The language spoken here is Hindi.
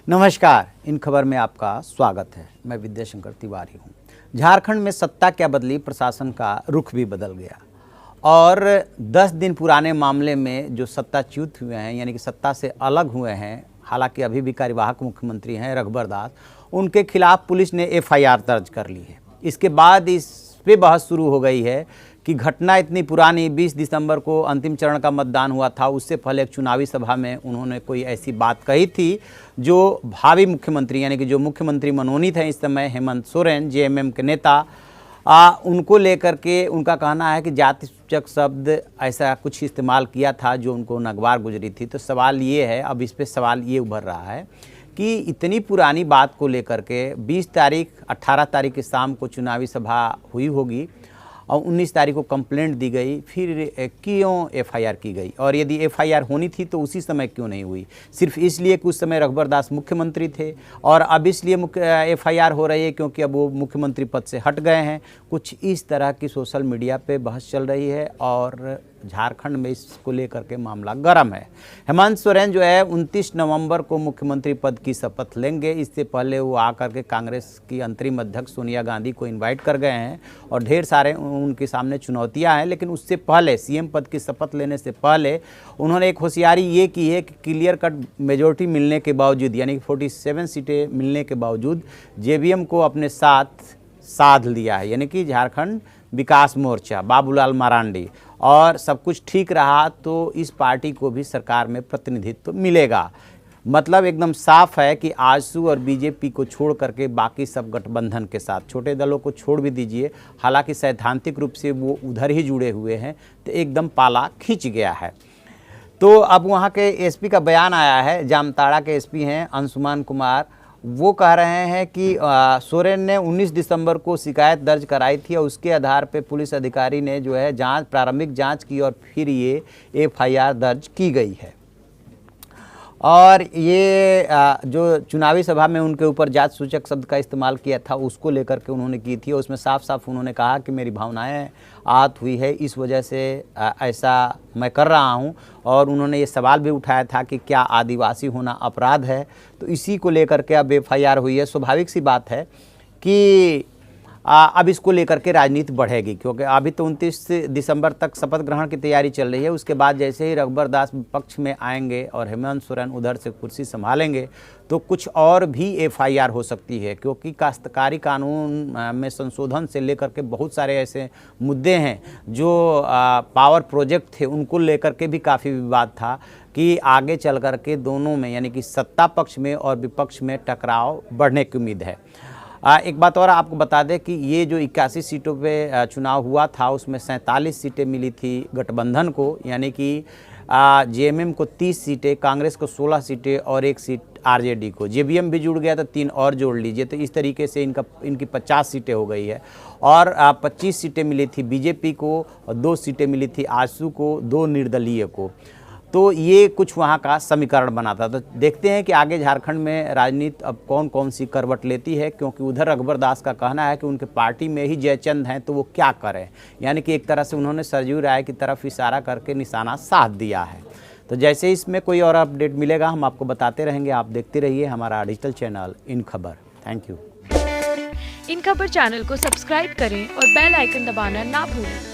नमस्कार, इन खबर में आपका स्वागत है। मैं विद्याशंकर तिवारी हूँ। झारखंड में सत्ता क्या बदली, प्रशासन का रुख भी बदल गया और 10 दिन पुराने मामले में जो सत्ताच्युत हुए हैं, यानी कि सत्ता से अलग हुए हैं, हालांकि अभी भी कार्यवाहक मुख्यमंत्री हैं रघुबर दास, उनके खिलाफ पुलिस ने एफआईआर दर्ज कर ली है। इसके बाद इस पे बहस शुरू हो गई है कि घटना इतनी पुरानी, 20 दिसंबर को अंतिम चरण का मतदान हुआ था, उससे पहले एक चुनावी सभा में उन्होंने कोई ऐसी बात कही थी जो भावी मुख्यमंत्री यानी कि जो मुख्यमंत्री मनोनीत हैं इस समय हेमंत सोरेन, जेएमएम के नेता, उनको लेकर के उनका कहना है कि जाति सूचक शब्द ऐसा कुछ इस्तेमाल किया था जो उनको नागवार गुजरी थी। तो सवाल ये है, अब इस पे सवाल ये उभर रहा है कि इतनी पुरानी बात को लेकर के 20 तारीख 18 तारीख की शाम को चुनावी सभा हुई होगी और 19 तारीख को कंप्लेंट दी गई, फिर क्यों एफआईआर की गई? और यदि एफआईआर होनी थी तो उसी समय क्यों नहीं हुई? सिर्फ इसलिए कि उस समय रघुबर दास मुख्यमंत्री थे और अब इसलिए एफआईआर हो रही है क्योंकि अब वो मुख्यमंत्री पद से हट गए हैं। कुछ इस तरह की सोशल मीडिया पे बहस चल रही है और झारखंड में इसको लेकर के मामला गर्म है। हेमंत सोरेन जो है 29 नवंबर को मुख्यमंत्री पद की शपथ लेंगे। इससे पहले वो आकर के कांग्रेस की अंतरिम अध्यक्ष सोनिया गांधी को इनवाइट कर गए हैं और ढेर सारे उनके सामने चुनौतियां हैं। लेकिन उससे पहले सीएम पद की शपथ लेने से पहले उन्होंने एक होशियारी ये की है कि क्लियर कट मेजोरिटी मिलने के बावजूद, यानी कि 47 सीटें मिलने के बावजूद जेवीएम को अपने साथ साध लिया है, यानी कि झारखंड विकास मोर्चा, बाबूलाल मरांडी, और सब कुछ ठीक रहा तो इस पार्टी को भी सरकार में प्रतिनिधित्व मिलेगा। मतलब एकदम साफ है कि आजसू और बीजेपी को छोड़ करके बाकी सब गठबंधन के साथ, छोटे दलों को छोड़ भी दीजिए, हालांकि सैद्धांतिक रूप से वो उधर ही जुड़े हुए हैं, तो एकदम पाला खींच गया है। तो अब वहाँ के एसपी का बयान आया है, जामताड़ा के एसपी हैं अंशुमान कुमार, वो कह रहे हैं कि सोरेन ने 19 दिसंबर को शिकायत दर्ज कराई थी और उसके आधार पे पुलिस अधिकारी ने जो है प्रारंभिक जांच की और फिर ये एफआईआर दर्ज की गई है। और ये जो चुनावी सभा में उनके ऊपर जाति सूचक शब्द का इस्तेमाल किया था उसको लेकर के उन्होंने की थी, उसमें साफ साफ उन्होंने कहा कि मेरी भावनाएं आहत हुई है, इस वजह से ऐसा मैं कर रहा हूं। और उन्होंने ये सवाल भी उठाया था कि क्या आदिवासी होना अपराध है। तो इसी को लेकर के अब एफआईआर हुई है। स्वाभाविक सी बात है कि अब इसको लेकर के राजनीति बढ़ेगी, क्योंकि अभी तो 29 दिसंबर तक शपथ ग्रहण की तैयारी चल रही है। उसके बाद जैसे ही रघुबर दास विपक्ष में आएंगे और हेमंत सोरेन उधर से कुर्सी संभालेंगे तो कुछ और भी एफआईआर हो सकती है, क्योंकि काश्तकारी कानून में संशोधन से लेकर के बहुत सारे ऐसे मुद्दे हैं जो पावर प्रोजेक्ट थे उनको लेकर के भी काफ़ी विवाद था कि आगे चल कर के दोनों में, यानी कि सत्ता पक्ष में और विपक्ष में टकराव बढ़ने की उम्मीद है। एक बात और आपको बता दें कि ये जो 81 सीटों पे चुनाव हुआ था उसमें 47 सीटें मिली थी गठबंधन को, यानी कि जेएमएम को 30 सीटें, कांग्रेस को 16 सीटें और 1 सीट आरजेडी को। जेवीएम भी जुड़ गया तो 3 और जोड़ लीजिए, तो इस तरीके से इनकी 50 सीटें हो गई है। और 25 सीटें मिली थी बीजेपी को और 2 सीटें मिली थी आजसू को, 2 निर्दलीय को। तो ये कुछ वहाँ का समीकरण बना था। तो देखते हैं कि आगे झारखंड में राजनीति अब कौन कौन सी करवट लेती है, क्योंकि उधर रघुबर दास का कहना है कि उनके पार्टी में ही जयचंद हैं तो वो क्या करें, यानी कि एक तरह से उन्होंने सरजू राय की तरफ इशारा करके निशाना साध दिया है। तो जैसे इसमें कोई और अपडेट मिलेगा हम आपको बताते रहेंगे। आप देखते रहिए हमारा डिजिटल चैनल इन खबर। Thank you. इन खबर चैनल को सब्सक्राइब करें और बेल आइकन दबाना ना भूलें।